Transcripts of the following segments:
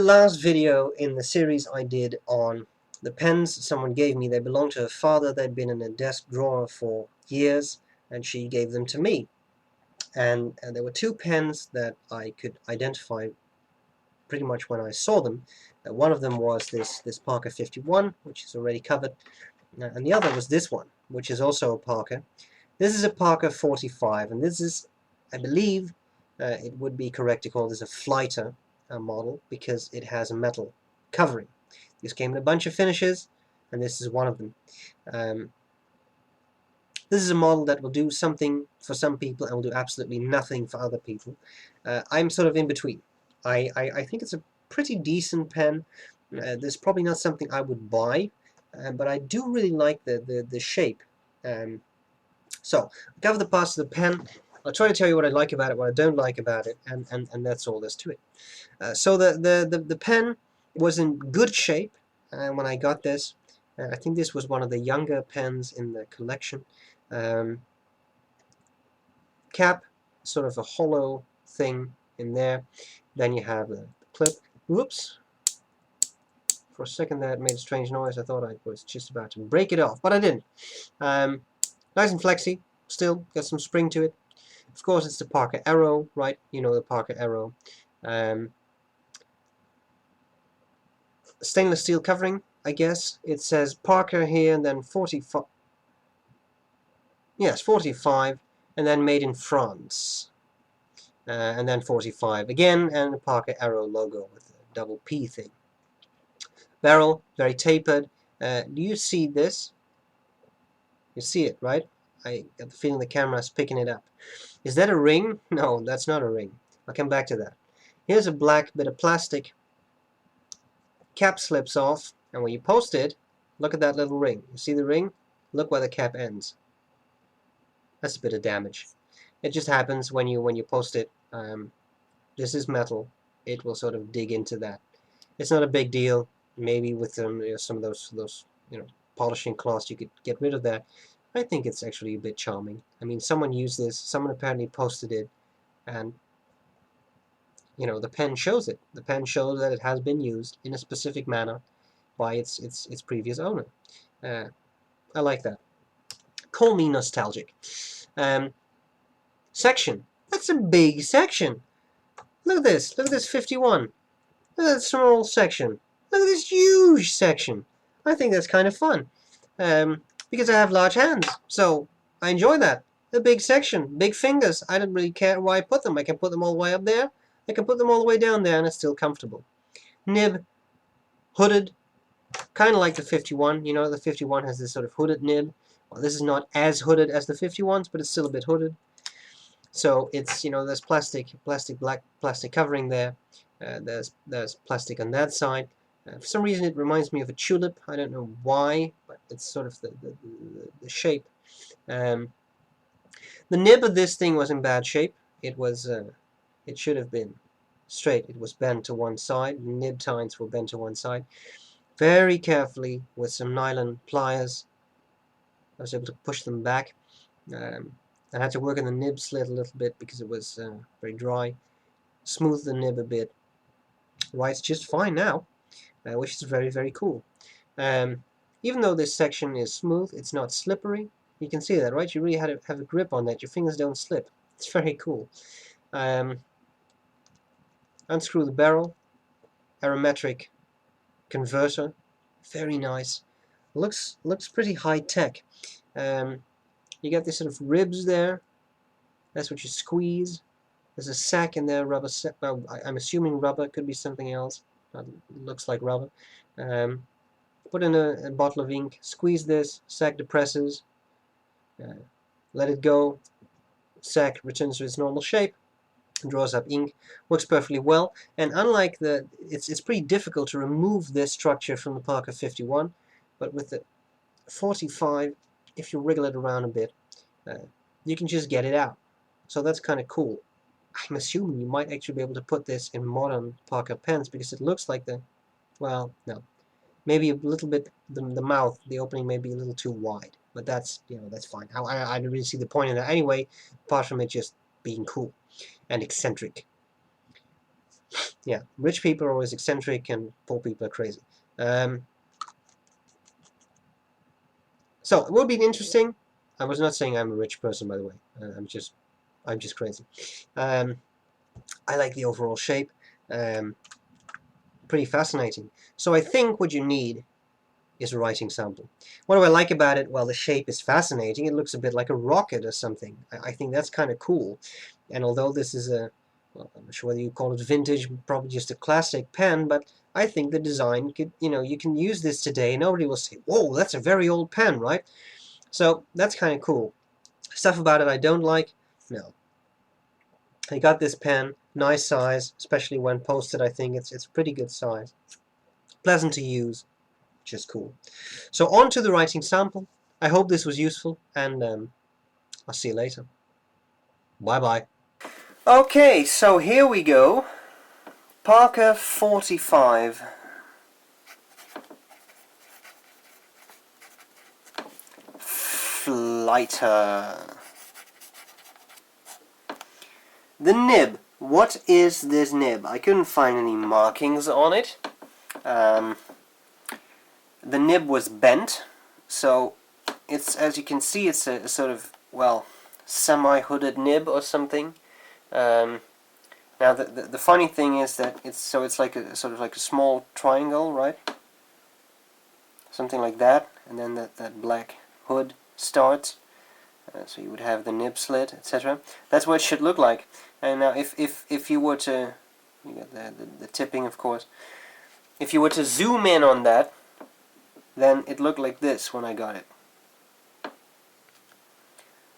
last video in the series I did on the pens someone gave me. They belonged to her father. They'd been in a desk drawer for years, and she gave them to me. And there were two pens that I could identify pretty much when I saw them. One of them was this Parker 51, which is already covered, and the other was this one, which is also a Parker. This is a Parker 45, and this is, I believe, it would be correct to call this a flighter model, because it has a metal covering. This came in a bunch of finishes, and this is one of them. This is a model that will do something for some people and will do absolutely nothing for other people. I'm sort of in between. I think it's a pretty decent pen. This is probably not something I would buy, but I do really like the shape. So, I'll cover the parts of the pen. I'll try to tell you what I like about it, what I don't like about it, and that's all there's to it. So the pen was in good shape when I got this. I think this was one of the younger pens in the collection. Cap, sort of a hollow thing in there. Then you have the clip. Whoops. For a second there it made a strange noise. I thought I was just about to break it off, but I didn't. Nice and flexy. Still got some spring to it. Of course, it's the Parker Arrow, right? You know the Parker Arrow. Stainless steel covering, I guess. It says Parker here, and then 45. Yes, 45, and then made in France. And then 45 again, and the Parker Arrow logo with the double P thing. Barrel, very tapered. Do you see this? You see it, right? I got the feeling the camera's picking it up. Is that a ring? No, that's not a ring. I'll come back to that. Here's a black bit of plastic. Cap slips off, and when you post it, look at that little ring. You see the ring? Look where the cap ends. That's a bit of damage. It just happens when you post it. This is metal. It will sort of dig into that. It's not a big deal. Maybe with some of those polishing cloths you could get rid of that. I think it's actually a bit charming. I mean, someone used this. Someone apparently posted it, and the pen shows it. The pen shows that it has been used in a specific manner by its previous owner. I like that. Call me nostalgic. Section. That's a big section. Look at this. Look at this 51. Look at that small section. Look at this huge section. I think that's kind of fun. Because I have large hands, so I enjoy that. A big section, big fingers. I don't really care where I put them. I can put them all the way up there. I can put them all the way down there, and it's still comfortable. Nib, hooded, kind of like the 51. You know, the 51 has this sort of hooded nib. Well, this is not as hooded as the 51s, but it's still a bit hooded. So it's there's black plastic covering there. There's plastic on that side. For some reason it reminds me of a tulip. I don't know why, but it's sort of the shape. The nib of this thing was in bad shape. It should have been straight. It was bent to one side. The nib tines were bent to one side. Very carefully with some nylon pliers, I was able to push them back. I had to work on the nib slit a little bit because it was very dry. Smooth the nib a bit. Writes just fine now. Which is very, very cool. Even though this section is smooth, it's not slippery. You can see that, right? You really have a grip on that. Your fingers don't slip. It's very cool. Unscrew the barrel. Arometric converter. Very nice. Looks pretty high tech. You got this sort of ribs there. That's what you squeeze. There's a sack in there, rubber sack. Well, I'm assuming rubber, could be something else. Looks like rubber. Put in a bottle of ink, squeeze this, sack depresses, let it go, sack returns to its normal shape, draws up ink, works perfectly well, and unlike it's pretty difficult to remove this structure from the Parker 51, but with the 45, if you wriggle it around a bit, you can just get it out. So that's kind of cool. I'm assuming you might actually be able to put this in modern Parker pens because it looks like well, no. Maybe a little bit, the mouth, the opening may be a little too wide, but that's, that's fine. I don't really see the point in that anyway, apart from it just being cool and eccentric. Yeah, rich people are always eccentric and poor people are crazy. So it would be interesting. I was not saying I'm a rich person, by the way. I'm just crazy. I like the overall shape. Um, Pretty fascinating. So I think what you need is a writing sample. What do I like about it? Well, the shape is fascinating. It looks a bit like a rocket or something. I think that's kind of cool. And although this is a, well, I'm not sure whether you call it vintage, probably just a classic pen, but I think the design could, you can use this today and nobody will say, whoa, that's a very old pen, right? So that's kind of cool. Stuff about it I don't like? No. I got this pen, nice size, especially when posted. I think it's a pretty good size. Pleasant to use, just cool. So on to the writing sample. I hope this was useful, and I'll see you later. Bye-bye. Okay, so here we go. Parker 45. Flighter. The nib. What is this nib? I couldn't find any markings on it. The nib was bent, so it's, as you can see, it's a sort of, well, semi-hooded nib or something. Now the funny thing is that it's like a sort of like a small triangle, right? Something like that, and then that black hood starts. So you would have the nib slit, etc. That's what it should look like. And now if you were to, you got the tipping, of course. If you were to zoom in on that, then it looked like this when I got it.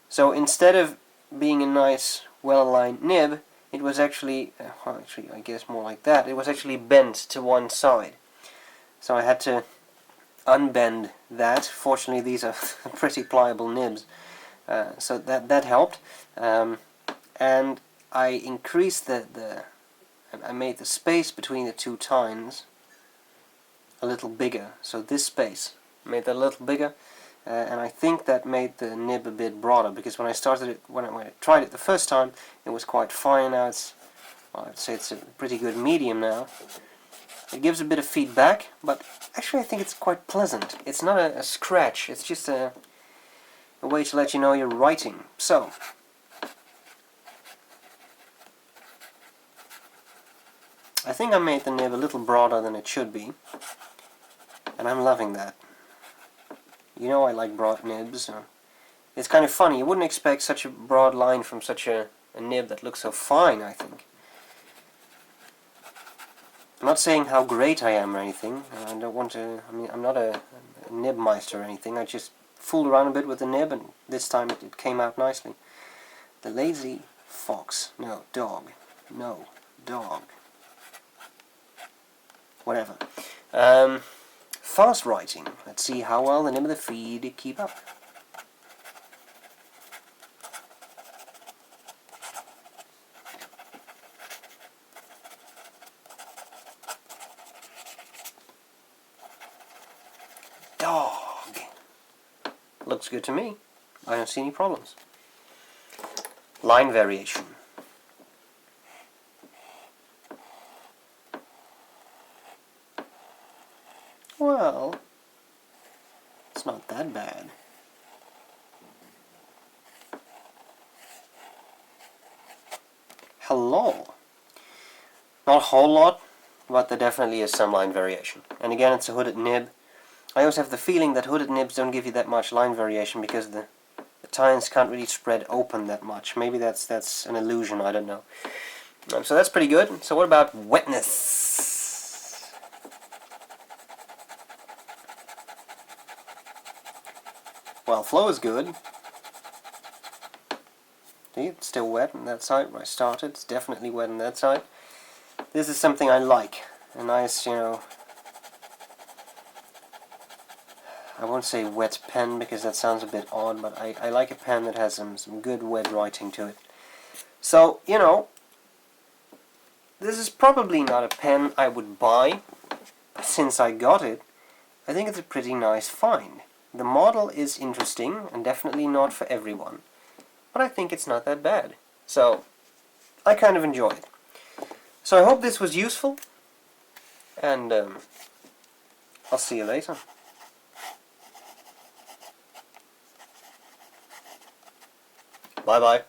So instead of being a nice, well-aligned nib, it was actually, well, actually, I guess more like that. It was actually bent to one side. So I had to unbend that. Fortunately, these are pretty pliable nibs. So that helped, and I increased I made the space between the two tines a little bigger. So this space made that a little bigger, and I think that made the nib a bit broader, because when I started it, when I tried it the first time, it was quite fine. Now it's, well, I'd say it's a pretty good medium now. It gives a bit of feedback, but actually I think it's quite pleasant. It's not a scratch. It's just a way to let you know you're writing. So, I think I made the nib a little broader than it should be, and I'm loving that. You know I like broad nibs. So it's kind of funny. You wouldn't expect such a broad line from such a nib that looks so fine, I think. I'm not saying how great I am or anything. I don't want to, I mean, I'm not a nib meister or anything. I just fooled around a bit with the nib, and this time it came out nicely. The lazy fox. No, dog. No, dog. Whatever. Fast writing. Let's see how well the nib of the feed keep up. Dog. Looks good to me. I don't see any problems. Line variation. Well, it's not that bad. Hello. Not a whole lot, but there definitely is some line variation. And again, it's a hooded nib. I always have the feeling that hooded nibs don't give you that much line variation because the tines can't really spread open that much. Maybe that's an illusion, I don't know. So that's pretty good. So what about wetness? Well, flow is good. See, it's still wet on that side where I started. It's definitely wet on that side. This is something I like. A nice, I won't say wet pen because that sounds a bit odd, but I like a pen that has some good wet writing to it. So, this is probably not a pen I would buy, but since I got it, I think it's a pretty nice find. The model is interesting and definitely not for everyone, but I think it's not that bad. So, I kind of enjoy it. So I hope this was useful, and I'll see you later. Bye bye.